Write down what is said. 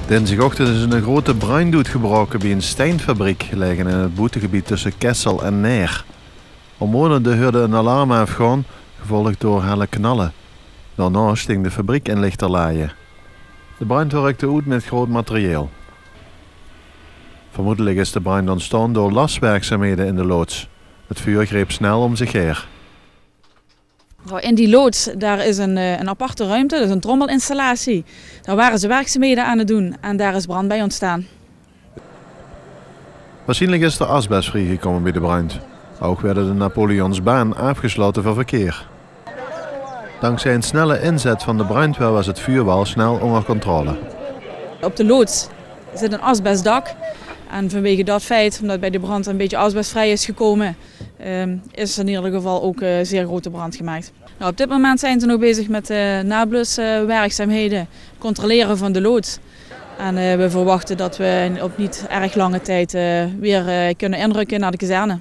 Dinsdagochtend is een grote bruindoed gebroken bij een steenfabriek gelegen in het boetegebied tussen Kessel en Neer. Omwonenden hoorden een alarm afgaan, gevolgd door helle knallen. Daarna sting de fabriek in lichterlaaien. De brand rukte uit met groot materieel. Vermoedelijk is de brand ontstaan door laswerkzaamheden in de loods. Het vuur greep snel om zich heen. In die loods daar is een aparte ruimte, dat is een trommelinstallatie. Daar waren ze werkzaamheden aan het doen en daar is brand bij ontstaan. Waarschijnlijk is er asbest vrijgekomen bij de brand. Ook werden de Napoleonsbaan afgesloten voor verkeer. Dankzij een snelle inzet van de brandweer was het vuur wel snel onder controle. Op de loods zit een asbestdak. En vanwege dat feit, omdat bij de brand een beetje asbestvrij is gekomen, is in ieder geval ook zeer grote brand gemaakt. Nou, op dit moment zijn ze nog bezig met nabluswerkzaamheden, controleren van de loods. En we verwachten dat we op niet erg lange tijd weer kunnen inrukken naar de kazerne.